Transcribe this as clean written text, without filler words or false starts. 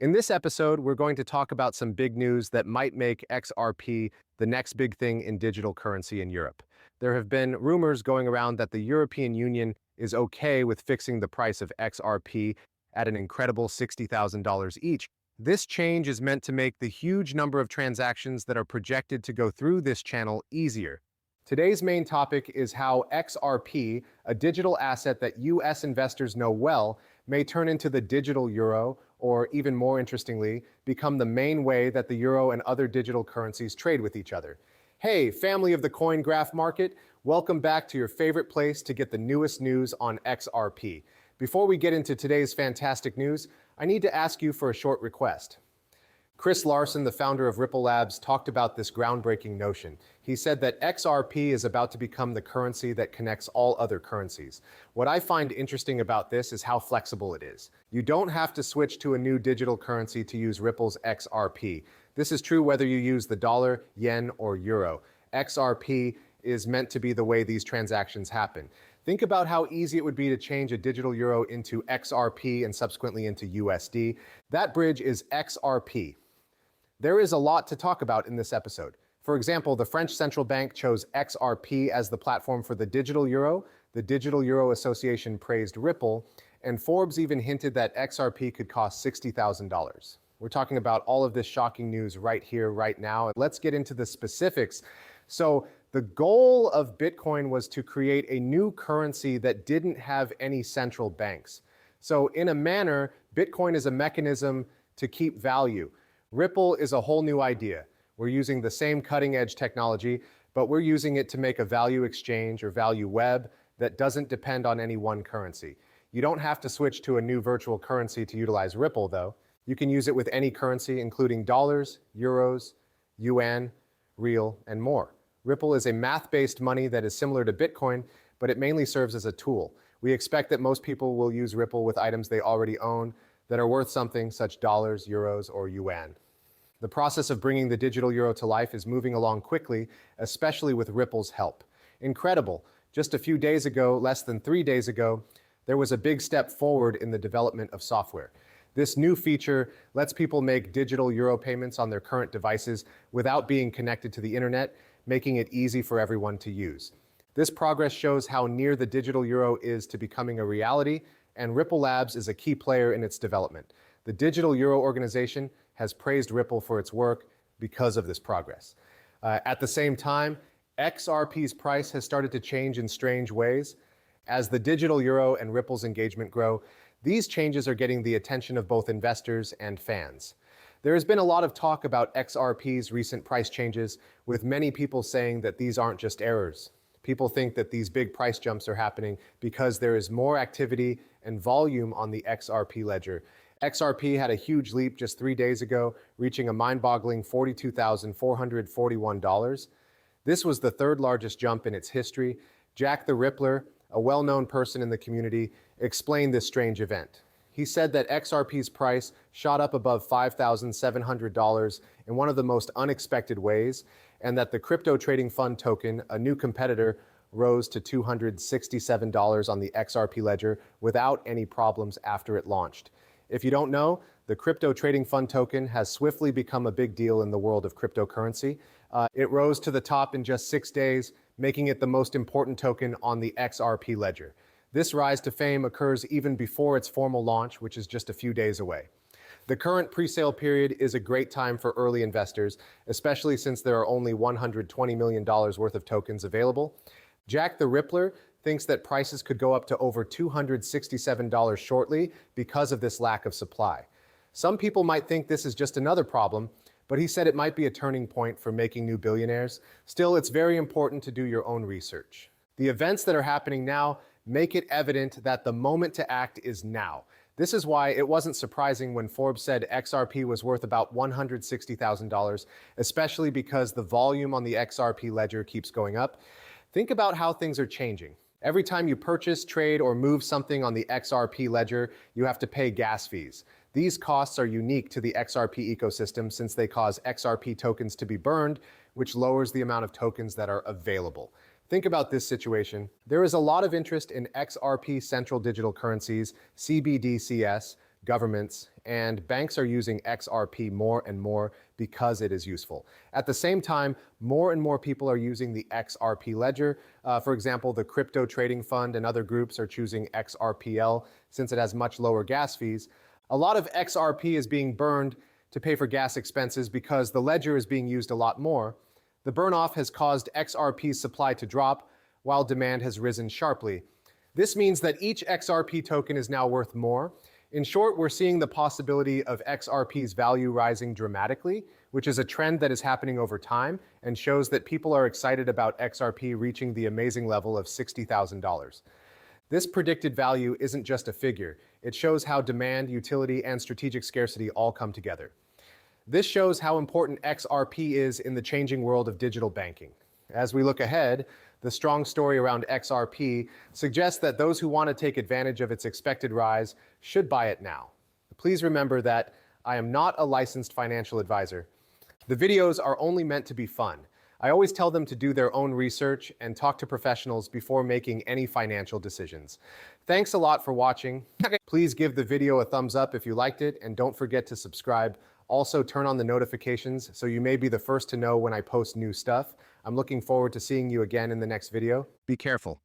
In this episode, we're going to talk about some big news that might make XRP the next big thing in digital currency in Europe. There have been rumors going around that the European Union is okay with fixing the price of XRP at an incredible $60,000 each. This change is meant to make the huge number of transactions that are projected to go through this channel easier. Today's main topic is how XRP, a digital asset that US investors know well, may turn into the digital euro, or even more interestingly, become the main way that the euro and other digital currencies trade with each other. Hey, family of the coin graph market, welcome back to your favorite place to get the newest news on XRP. Before we get into today's fantastic news, I need to ask you for a short request. Larsson, the founder of Ripple Labs, talked about this groundbreaking notion. He said that XRP is about to become the currency that connects all other currencies. What I find interesting about this is how flexible it is. You don't have to switch to a new digital currency to use Ripple's XRP. This is true whether you use the dollar, yen, or euro. XRP is meant to be the way these transactions happen. Think about how easy it would be to change a digital euro into XRP and subsequently into USD. That bridge is XRP. There is a lot to talk about in this episode. For example, the French central bank chose XRP as the platform for the digital euro. The Digital Euro Association praised Ripple, and Forbes even hinted that XRP could cost $60,000. We're talking about all of this shocking news right here, right now. Let's get into the specifics. So, the goal of Bitcoin was to create a new currency that didn't have any central banks. So, in a manner, Bitcoin is a mechanism to keep value. Ripple is a whole new idea. We're using the same cutting-edge technology, but we're using it to make a value exchange or value web that doesn't depend on any one currency. You don't have to switch to a new virtual currency to utilize Ripple, though. You can use it with any currency, including dollars, euros, yuan, real, and more. Ripple is a math-based money that is similar to Bitcoin, but it mainly serves as a tool. We expect that most people will use Ripple with items they already own that are worth something, such dollars, euros, or yuan. The process of bringing the digital euro to life is moving along quickly, especially with Ripple's help. Incredible. Just a few days ago, less than 3 days ago, there was a big step forward in the development of software. This new feature lets people make digital euro payments on their current devices without being connected to the internet, making it easy for everyone to use. This progress shows how near the digital euro is to becoming a reality, and Ripple Labs is a key player in its development. The Digital Euro Organization has praised Ripple for its work because of this progress. At the same time, XRP's price has started to change in strange ways. As the digital euro and Ripple's engagement grow, these changes are getting the attention of both investors and fans. There has been a lot of talk about XRP's recent price changes, with many people saying that these aren't just errors. People think that these big price jumps are happening because there is more activity and volume on the XRP ledger. XRP had a huge leap just 3 days ago, reaching a mind-boggling $42,441. This was the third largest jump in its history. Jack the Rippler, a well-known person in the community, explained this strange event. He said that XRP's price shot up above $5,700 in one of the most unexpected ways, and that the crypto trading fund token, a new competitor, rose to $267 on the XRP ledger without any problems after it launched. If you don't know, the crypto trading fund token has swiftly become a big deal in the world of cryptocurrency. It rose to the top in just 6 days, making it the most important token on the XRP ledger. This rise to fame occurs even before its formal launch, which is just a few days away. The current pre-sale period is a great time for early investors, especially since there are only $120 million worth of tokens available. Jack the Rippler thinks that prices could go up to over $267 shortly because of this lack of supply. Some people might think this is just another problem, but he said it might be a turning point for making new billionaires. Still, it's very important to do your own research. The events that are happening now make it evident that the moment to act is now. This is why it wasn't surprising when Forbes said XRP was worth about $160,000, especially because the volume on the XRP ledger keeps going up. Think about how things are changing. Every time you purchase, trade, or move something on the XRP ledger, you have to pay gas fees. These costs are unique to the XRP ecosystem since they cause XRP tokens to be burned, which lowers the amount of tokens that are available. Think about this situation. There is a lot of interest in XRP central digital currencies, CBDCs, governments, and banks are using XRP more and more because it is useful. At the same time, more and more people are using the XRP ledger. For example, the crypto trading fund and other groups are choosing XRPL since it has much lower gas fees. A lot of XRP is being burned to pay for gas expenses because the ledger is being used a lot more. The burn-off has caused XRP's supply to drop, while demand has risen sharply. This means that each XRP token is now worth more. In short, we're seeing the possibility of XRP's value rising dramatically, which is a trend that is happening over time and shows that people are excited about XRP reaching the amazing level of $60,000. This predicted value isn't just a figure. It shows how demand, utility, and strategic scarcity all come together. This shows how important XRP is in the changing world of digital banking. As we look ahead, the strong story around XRP suggests that those who want to take advantage of its expected rise should buy it now. Please remember that I am not a licensed financial advisor. The videos are only meant to be fun. I always tell them to do their own research and talk to professionals before making any financial decisions. Thanks a lot for watching. Please give the video a thumbs up if you liked it, and don't forget to subscribe. Also, turn on the notifications so you may be the first to know when I post new stuff. I'm looking forward to seeing you again in the next video. Be careful.